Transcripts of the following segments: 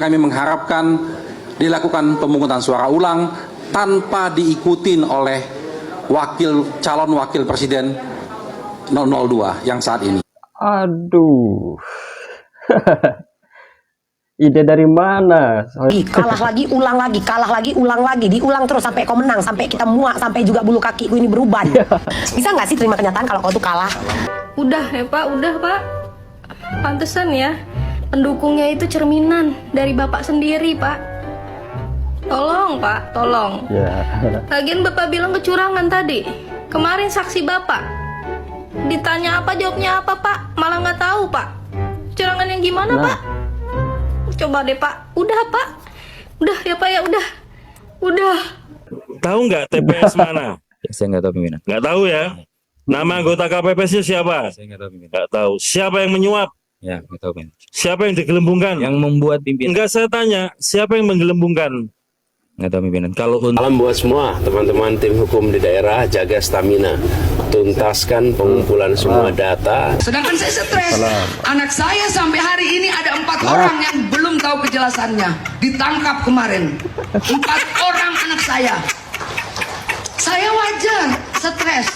Kami mengharapkan dilakukan pemungutan suara ulang tanpa diikutin oleh calon wakil presiden 002 yang saat ini. Aduh. Ide dari mana? Kalah lagi, ulang lagi, kalah lagi, ulang lagi, diulang terus sampai kau menang, sampai kita muak, sampai juga bulu kakiku ini beruban. Bisa nggak sih terima kenyataan kalau kau tuh kalah? Udah ya Pak, udah Pak. Pantesan ya, pendukungnya itu cerminan dari Bapak sendiri Pak. Tolong Pak, tolong. Ya. Lagian Bapak bilang kecurangan tadi. Kemarin saksi Bapak. Ditanya apa, jawabnya apa Pak? Malah nggak tahu Pak. Kecurangan yang gimana Pak? Coba deh Pak, udah Pak. Udah ya Pak ya, udah. Udah. Tahu nggak TPS mana? Saya nggak tahu pimpinan. Nggak tahu ya. Nama anggota KPPS-nya siapa? Saya nggak tahu pimpinan. Nggak tahu. Siapa yang menyuap? Ya, nggak tahu pimpinan. Siapa yang digelembungkan? Yang membuat pimpinan. Enggak, saya tanya, siapa yang menggelembungkan? Nggak tahu pimpinan. Kalau untuk Salam buat semua teman-teman tim hukum di daerah, jaga stamina, tuntaskan pengumpulan semua data. Sedangkan saya stres. Anak saya sampai hari ini ada 4 orang yang belum tahu kejelasannya. Ditangkap kemarin. 4 orang anak saya. Saya wajar stres.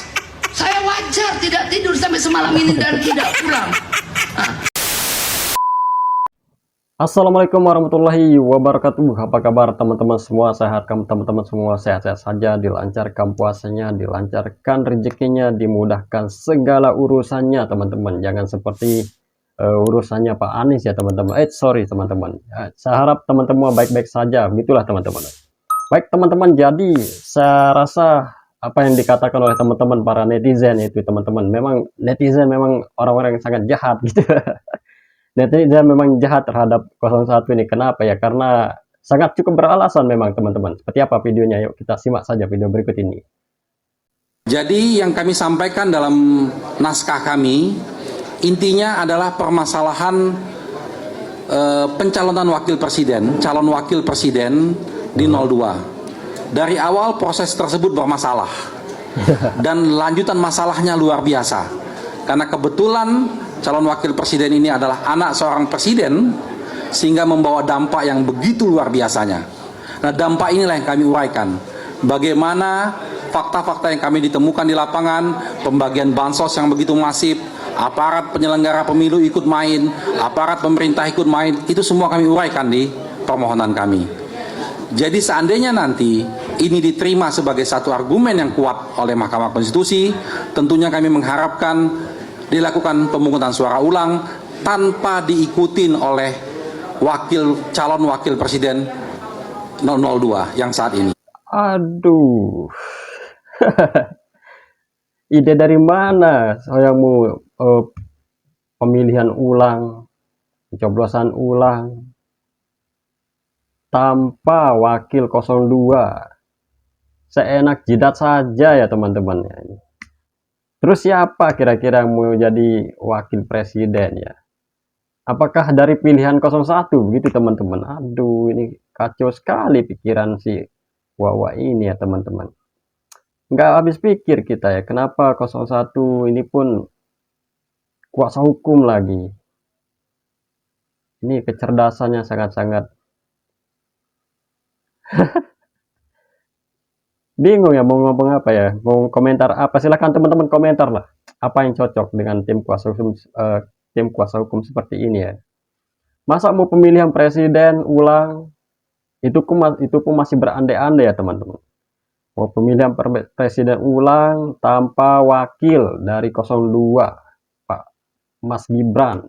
Saya wajar tidak tidur sampai semalam ini dan tidak pulang. Assalamualaikum warahmatullahi wabarakatuh. Apa kabar teman-teman semua? Sehat kan teman-teman semua? Sehat-sehat saja, dilancarkan puasanya, dilancarkan rezekinya, dimudahkan segala urusannya teman-teman. Jangan seperti urusannya Pak Anies ya teman-teman. Sorry teman-teman. Saya harap teman-teman baik-baik saja. Begitulah teman-teman. Baik teman-teman, jadi saya rasa apa yang dikatakan oleh teman-teman para netizen itu teman-teman, memang netizen memang orang-orang yang sangat jahat gitu. Netizen memang jahat terhadap 01 ini. Kenapa ya? Karena sangat cukup beralasan memang teman-teman. Seperti apa videonya? Yuk kita simak saja video berikut ini. Jadi yang kami sampaikan dalam naskah kami, intinya adalah permasalahan pencalonan wakil presiden, calon wakil presiden di 02. Dari awal proses tersebut bermasalah. Dan lanjutan masalahnya luar biasa. Karena kebetulan calon wakil presiden ini adalah anak seorang presiden, sehingga membawa dampak yang begitu luar biasanya. Nah, dampak inilah yang kami uraikan. Bagaimana fakta-fakta yang kami ditemukan di lapangan, pembagian bansos yang begitu masif, aparat penyelenggara pemilu ikut main, aparat pemerintah ikut main, itu semua kami uraikan di permohonan kami. Jadi seandainya nanti ini diterima sebagai satu argumen yang kuat oleh Mahkamah Konstitusi, tentunya kami mengharapkan dilakukan pemungutan suara ulang tanpa diikutin oleh calon wakil presiden 002 yang saat ini. Aduh. Ide dari mana saya mau pemilihan ulang, pencoblosan ulang tanpa wakil 02? Seenak jidat saja ya teman-teman. Terus siapa kira-kira yang mau jadi wakil presiden ya? Apakah dari pilihan 01 begitu teman-teman? Aduh, ini kacau sekali pikiran si Wawa ini ya teman-teman. Nggak habis pikir kita ya, kenapa 01 ini pun kuasa hukum lagi. Ini kecerdasannya sangat-sangat bingung ya mau ngomong apa ya, mau komentar apa, silahkan teman-teman komentar lah apa yang cocok dengan tim kuasa hukum seperti ini ya. Masa mau pemilihan presiden ulang itu pun masih berandai-andai ya teman-teman. Mau pemilihan presiden ulang tanpa wakil dari 02 Pak Mas Gibran.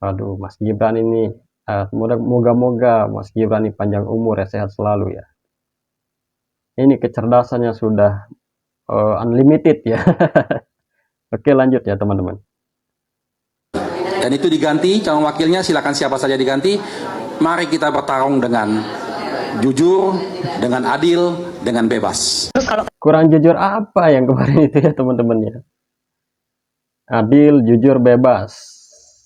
Aduh, Mas Gibran ini moga-moga Mas Gibran ini panjang umur ya, sehat selalu ya. Ini kecerdasannya sudah unlimited ya. Oke, lanjut ya teman-teman. Dan itu diganti, calon wakilnya silakan siapa saja diganti. Mari kita bertarung dengan jujur, dengan adil, dengan bebas. Terus kalau Kurang jujur apa yang kemarin itu ya teman-teman ya? Adil, jujur, bebas.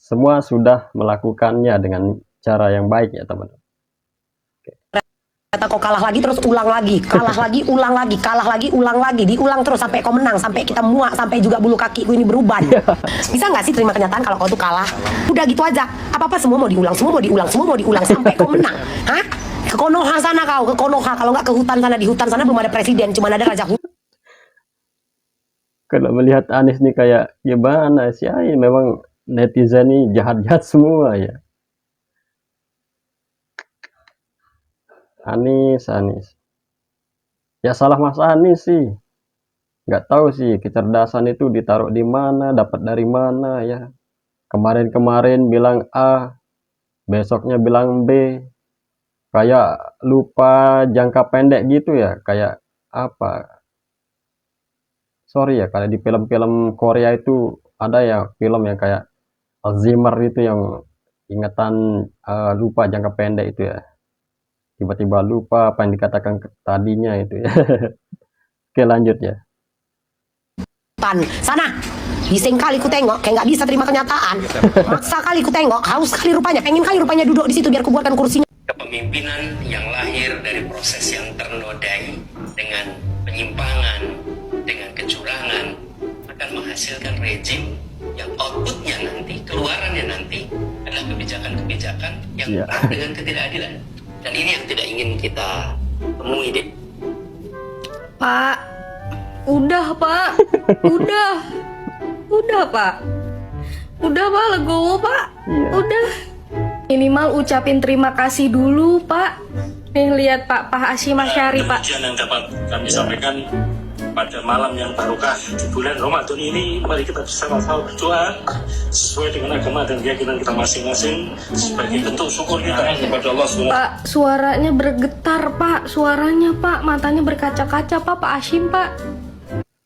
Semua sudah melakukannya dengan cara yang baik ya teman-teman. Kata kau kalah lagi terus ulang lagi, kalah lagi, ulang lagi, kalah lagi, ulang lagi, diulang terus sampai kau menang, sampai kita muak, sampai juga bulu kakiku ini beruban. Bisa nggak sih terima kenyataan kalau kau tuh kalah? Udah gitu aja, apa-apa semua mau diulang, semua mau diulang, semua mau diulang sampai kau menang. Hah? Ke Konoha sana kau, ke Konoha, kalau nggak ke hutan sana, di hutan sana belum ada presiden, cuma ada raja hutan. Kalau melihat Anies nih kayak gimana sih, ya memang netizen nih jahat-jahat semua ya. Anies ya salah Mas Anies sih, nggak tahu sih kecerdasan itu ditaruh di mana, dapat dari mana ya. Kemarin bilang A, besoknya bilang B, kayak lupa jangka pendek gitu ya, kayak apa, sorry ya, kalau di film-film Korea itu ada ya film yang kayak Alzheimer itu, yang ingatan lupa jangka pendek itu ya, tiba-tiba lupa apa yang dikatakan tadinya itu ya. Oke, lanjut ya. Sana, bising kali ku tengok, kayak nggak bisa terima kenyataan. Maksa kali ku tengok, haus kali rupanya, pengen kali rupanya duduk di situ biar ku buatkan kursinya. Kepemimpinan yang lahir dari proses yang ternodai dengan penyimpangan, dengan kecurangan, akan menghasilkan rejim yang outputnya nanti, keluarannya nanti adalah kebijakan-kebijakan yang penuh dengan ketidakadilan. Dan ini yang tidak ingin kita temui, deh. Pak, udah Pak, udah Pak, legowo Pak, udah. Minimal ucapin terima kasih dulu Pak. Nih lihat Pak Hasyim Asy'ari Pak. Demikian yang dapat kami sampaikan pada malam yang barokah di bulan Ramadan ini. Mari kita bersama-sama berdoa sesuai dengan agama dan keyakinan kita masing-masing sebagai bentuk syukur kita kepada Allah SWT. Pak, suaranya bergetar Pak, suaranya Pak, matanya berkaca-kaca Pak Hasyim Pak.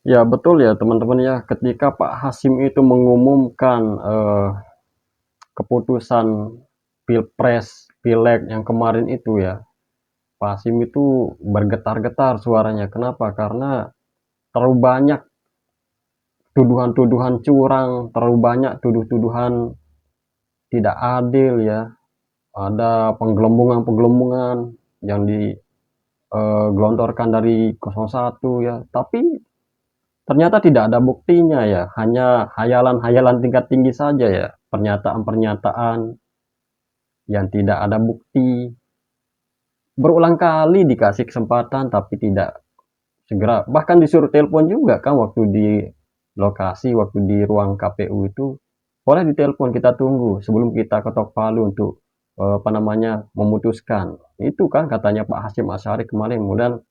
Ya betul ya teman-teman ya, ketika Pak Hasyim itu mengumumkan keputusan Pilpres, Pileg yang kemarin itu ya, Pak Hasyim itu bergetar-getar suaranya. Kenapa? Karena terlalu banyak tuduhan-tuduhan curang, terlalu banyak tuduhan tidak adil ya. Ada penggelembungan-penggelembungan yang digelontorkan dari 01 ya. Tapi ternyata tidak ada buktinya ya, hanya hayalan-hayalan tingkat tinggi saja ya. Pernyataan-pernyataan yang tidak ada bukti. Berulang kali dikasih kesempatan tapi tidak segera, bahkan disuruh telepon juga kan waktu di lokasi, waktu di ruang KPU itu, boleh ditelepon, kita tunggu sebelum kita ketok palu untuk memutuskan. Itu kan katanya Pak Hasyim Asy'ari kemarin. Kemudian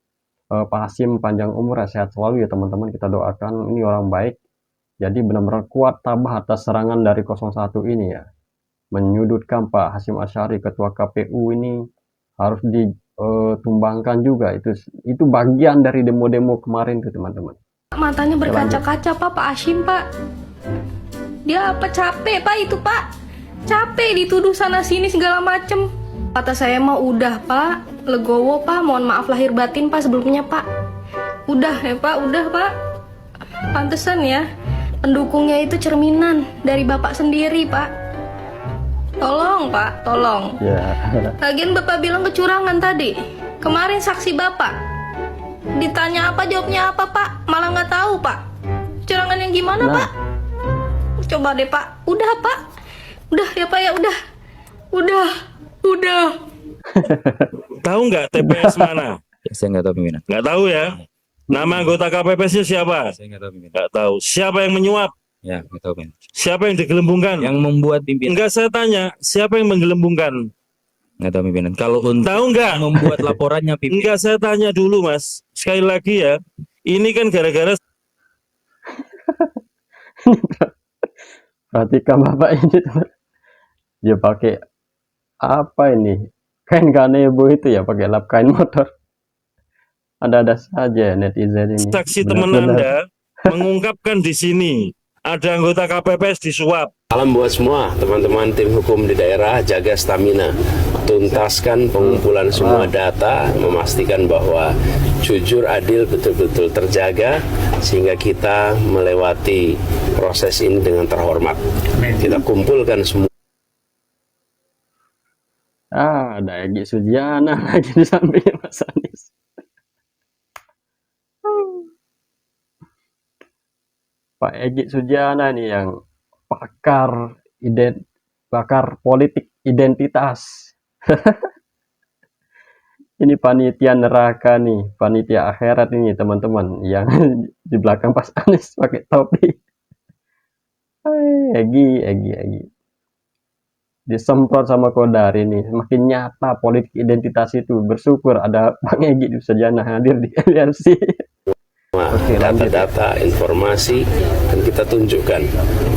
Pak Hasyim panjang umur, sehat selalu ya teman-teman, kita doakan, ini orang baik, jadi benar-benar kuat tabah atas serangan dari 01 ini ya, menyudutkan Pak Hasyim Asy'ari ketua KPU ini harus ditumbangkan juga. Itu bagian dari demo-demo kemarin tuh teman-teman. Matanya berkaca-kaca Pak Hasyim Pak. Dia apa capek Pak itu Pak? Capek dituduh sana sini segala macem. Kata saya mah udah Pak, legowo Pak, mohon maaf lahir batin Pak sebelumnya Pak. Udah ya Pak, udah Pak. Pantesan ya, pendukungnya itu cerminan dari Bapak sendiri Pak. Tolong Pak, tolong. Ya. Lagian Bapak bilang kecurangan tadi. Kemarin saksi Bapak. Ditanya apa, jawabnya apa Pak? Malah nggak tahu Pak. Kecurangan yang gimana Pak? Coba deh Pak. Udah Pak. Udah ya Pak ya, udah. Udah. Tahu nggak TPS mana? Saya nggak tahu pimpinan. Nggak tahu ya. Nama anggota KPPS-nya siapa? Saya nggak tahu pimpinan. Nggak tahu. Siapa yang menyuap? Ya, nggak tahu pimpinan. Siapa yang digelembungkan? Yang membuat pimpinan. Enggak, saya tanya, siapa yang menggelembungkan? Nggak tahu pimpinan. Kalau untuk Tahu nggak? membuat laporannya pimpinan. Enggak, saya tanya dulu Mas. Sekali lagi ya, ini kan gara-gara Perhatikan Bapak ini teman. Dia pakai apa ini? Kain kanebo itu ya, pakai lap kain motor. Ada-ada saja netizen ini. saksi teman Anda mengungkapkan di sini ada anggota KPPS disuap. Salam buat semua teman-teman tim hukum di daerah, jaga stamina, tuntaskan pengumpulan semua data, memastikan bahwa jujur adil betul-betul terjaga sehingga kita melewati proses ini dengan terhormat. Kita kumpulkan semua Ada Egy Sujana lagi di sampingnya Mas Anies. Pak Egy Sujana nih yang pakar politik identitas. Ini panitia neraka nih, panitia akhirat ini teman-teman, yang di belakang Pas Anies pakai topi. Egy. Disemprot sama Kodari nih, makin nyata politik identitas itu. Bersyukur ada Bang Egy Sujana hadir di LRC. Oke, data-data, informasi, dan kita tunjukkan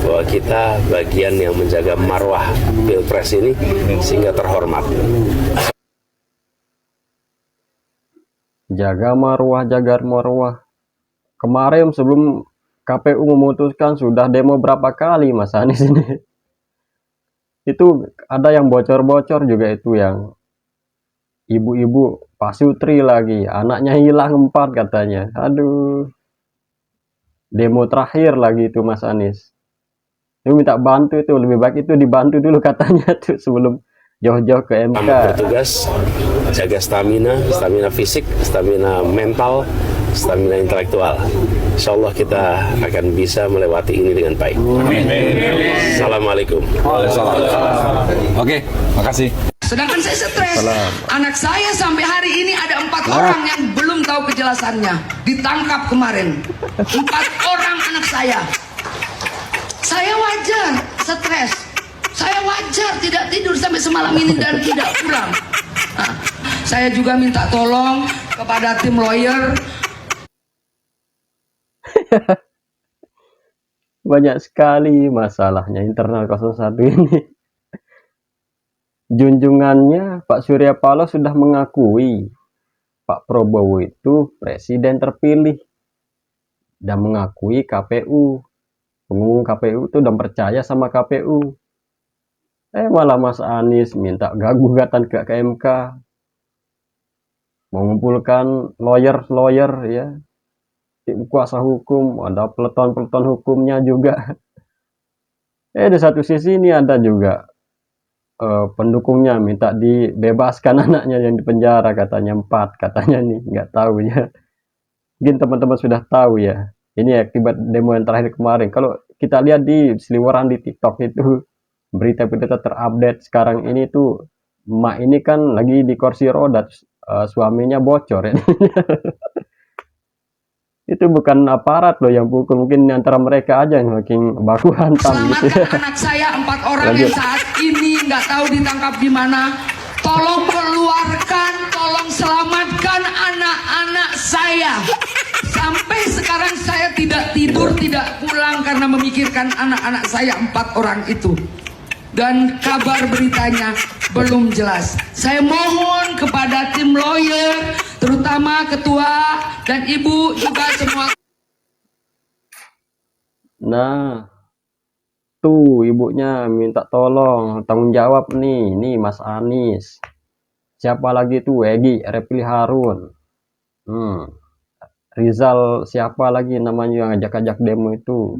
bahwa kita bagian yang menjaga marwah Pilpres ini sehingga terhormat. Jaga marwah. Kemarin sebelum KPU memutuskan sudah demo berapa kali Mas Anies ini. Itu ada yang bocor-bocor juga itu, yang ibu-ibu pasutri lagi, anaknya hilang 4 katanya. Aduh, demo terakhir lagi itu Mas Anies. Itu minta bantu, itu lebih baik itu dibantu dulu katanya tuh sebelum jauh-jauh ke MK. Kami bertugas jaga stamina fisik, stamina mental, stamina intelektual. Insya Allah kita akan bisa melewati ini dengan baik. Assalamualaikum. Oke, makasih. Sedangkan saya stres. Anak saya sampai hari ini ada 4 orang yang belum tahu kejelasannya. Ditangkap kemarin. 4 orang anak saya. Saya wajar stres. Saya wajar tidak tidur sampai semalam ini dan tidak pulang. Nah, saya juga minta tolong kepada tim lawyer. Banyak sekali masalahnya internal 01 ini. Junjungannya Pak Surya Paloh sudah mengakui Pak Prabowo itu presiden terpilih dan mengakui KPU. Pengumum KPU itu udah percaya sama KPU. Malah Mas Anies minta gugatan ke MK, mengumpulkan lawyer ya, tim kuasa hukum, ada peleton hukumnya juga. Di satu sisi ini ada juga pendukungnya minta dibebaskan anaknya yang dipenjara, katanya 4 katanya nih, nggak tahu ya. Mungkin teman-teman sudah tahu ya. Ini akibat demo yang terakhir kemarin. Kalau kita lihat di seliweran di TikTok itu, berita-berita terupdate sekarang ini tuh, emak ini kan lagi di kursi roda, suaminya bocor ya. Itu bukan aparat loh yang pukul, mungkin antara mereka aja yang makin baku hantam gitu ya. Selamatkan anak saya 4 orang yang saat ini nggak tahu ditangkap di mana. Tolong keluarkan, tolong selamatkan anak-anak saya. Sampai sekarang saya tidak tidur, tidak pulang karena memikirkan anak-anak saya 4 orang itu. Dan kabar beritanya belum jelas. Saya mohon kepada tim lawyer, terutama ketua dan ibu juga semua. Nah, tuh ibunya minta tolong tanggung jawab nih Mas Anies. Siapa lagi tuh? Egy Repli Harun. Rizal siapa lagi namanya yang ajak-ajak demo itu?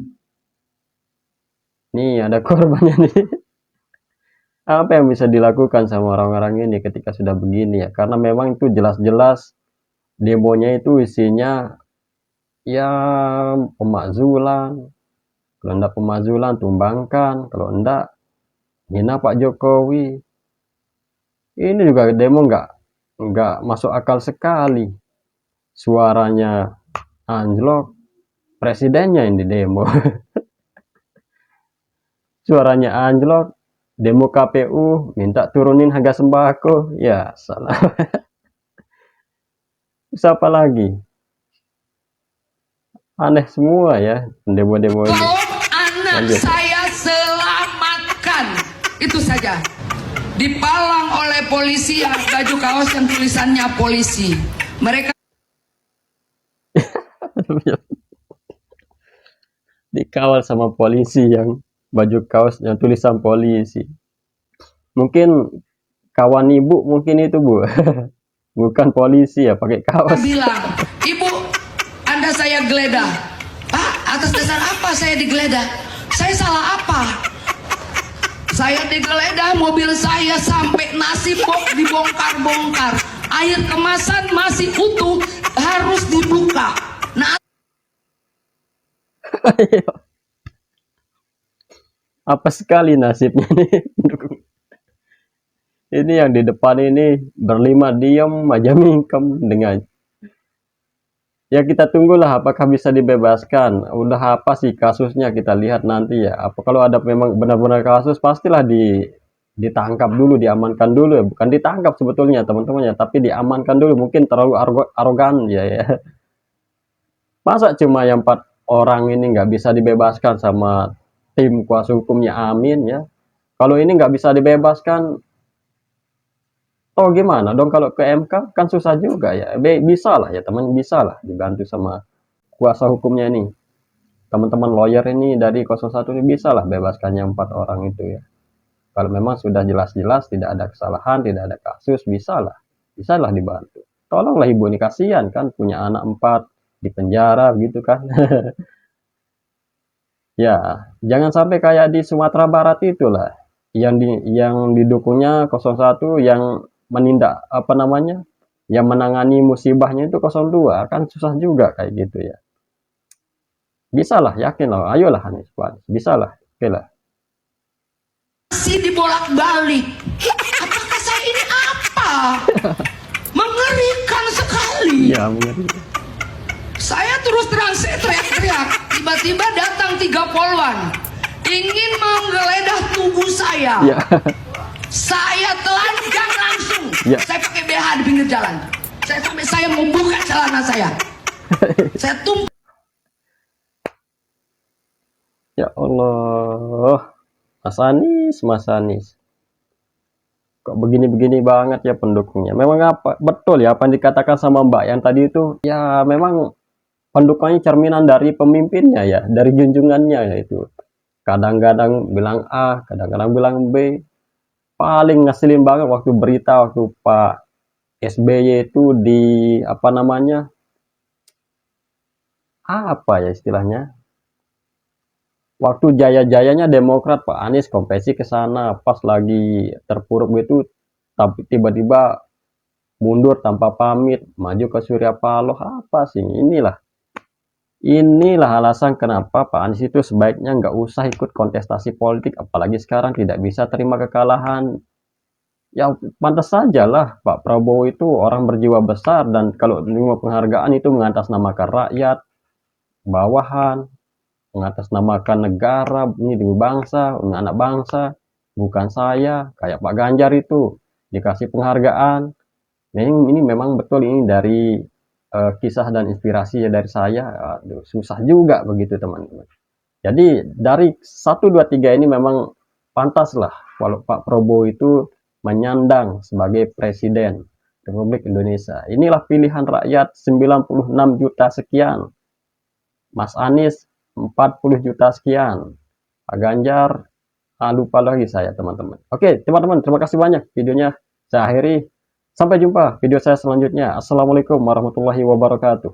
Nih ada korbannya nih. Apa yang bisa dilakukan sama orang-orang ini ketika sudah begini ya? Karena memang itu jelas-jelas demonya itu isinya ya pemakzulan. Kalau enggak pemakzulan, tumbangkan. Kalau enggak, hina Pak Jokowi. Ini juga demo enggak masuk akal sekali. Suaranya anjlok, presidennya yang di demo. Suaranya anjlok, demo KPU minta turunin harga sembako. Ya salah. Siapa lagi? Aneh semua ya demo-demo ini. Anak saya selamatkan. Itu saja. Dipalang oleh polisi yang baju kaos yang tulisannya polisi. Mereka dikawal sama polisi yang baju kaos yang tulisan polisi. Mungkin kawan ibu mungkin itu Bu. Bukan polisi ya, pakai kaos. bilang, ibu, Anda saya geledah. Pak, atas dasar apa saya digeledah? Saya salah apa? Saya digeledah mobil saya sampai nasi box dibongkar-bongkar. Air kemasan masih utuh, harus dibuka. Nah, Apa sekali nasibnya nih. Ini yang di depan ini berlima diam aja mingkem dengan. Ya kita tunggulah apakah bisa dibebaskan. Udah apa sih kasusnya, kita lihat nanti ya. Apa kalau ada memang benar-benar kasus, pastilah ditangkap dulu, diamankan dulu ya. Bukan ditangkap sebetulnya teman-teman ya, tapi diamankan dulu. Mungkin terlalu arogan ya. Masa cuma yang 4 orang ini nggak bisa dibebaskan sama tim kuasa hukumnya Amin ya. Kalau ini nggak bisa dibebaskan, oh gimana dong kalau ke MK? Kan susah juga ya. Bisa lah ya teman, bisa lah dibantu sama kuasa hukumnya ini. Teman-teman lawyer ini dari 01 ini bisa lah bebaskannya 4 orang itu ya. Kalau memang sudah jelas-jelas tidak ada kesalahan, tidak ada kasus, bisa lah dibantu. Tolonglah ibu ini, kasihan kan punya anak 4 di penjara gitu kan. Ya, jangan sampai kayak di Sumatera Barat itulah yang didukungnya 01, yang menindak apa namanya, yang menangani musibahnya itu 02, kan susah juga kayak gitu ya. Bisa lah, yakin lah, ayolah Anies, bisa lah, oke lah. masih dibolak-balik. Apakah saya ini apa? Mengerikan sekali. Ya, mengerikan. Saya terus terang, saya teriak-teriak. Tiba-tiba datang 3 poluan, ingin menggeledah tubuh saya. Ya. Saya telanjang langsung. Ya. Saya pakai BH di pinggir jalan. Saya mau buka celana saya. Saya tumpah. Ya Allah, Mas Anies. Kok begini-begini banget ya pendukungnya. Memang apa? Betul ya apa yang dikatakan sama Mbak yang tadi itu. Ya memang pendukungnya cerminan dari pemimpinnya ya, dari junjungannya ya itu. Kadang-kadang bilang A, kadang-kadang bilang B. Paling ngeselin banget waktu berita waktu Pak SBY itu di apa namanya? Apa ya istilahnya? Waktu jaya-jayanya Demokrat, Pak Anies kompetisi ke sana, pas lagi terpuruk gitu, tapi tiba-tiba mundur tanpa pamit, maju ke Surya Paloh. Apa sih? Inilah alasan kenapa Pak Anies itu sebaiknya nggak usah ikut kontestasi politik, apalagi sekarang tidak bisa terima kekalahan. Ya pantas saja lah Pak Prabowo itu orang berjiwa besar, dan kalau menerima penghargaan itu mengatasnamakan rakyat, bawahan, mengatasnamakan negara, ini demi bangsa, anak bangsa, bukan saya. Kayak Pak Ganjar itu dikasih penghargaan. Nah, ini memang betul ini dari kisah dan inspirasi ya dari saya. Aduh, susah juga begitu teman-teman. Jadi dari 1, 2, 3 ini memang pantas lah kalau Pak Prabowo itu menyandang sebagai Presiden Republik Indonesia. Inilah pilihan rakyat 96 juta sekian. Mas Anies 40 juta sekian. Pak Ganjar, lupa lagi saya teman-teman. Oke teman-teman, terima kasih banyak videonya saya akhiri. Sampai jumpa video saya selanjutnya. Assalamualaikum warahmatullahi wabarakatuh.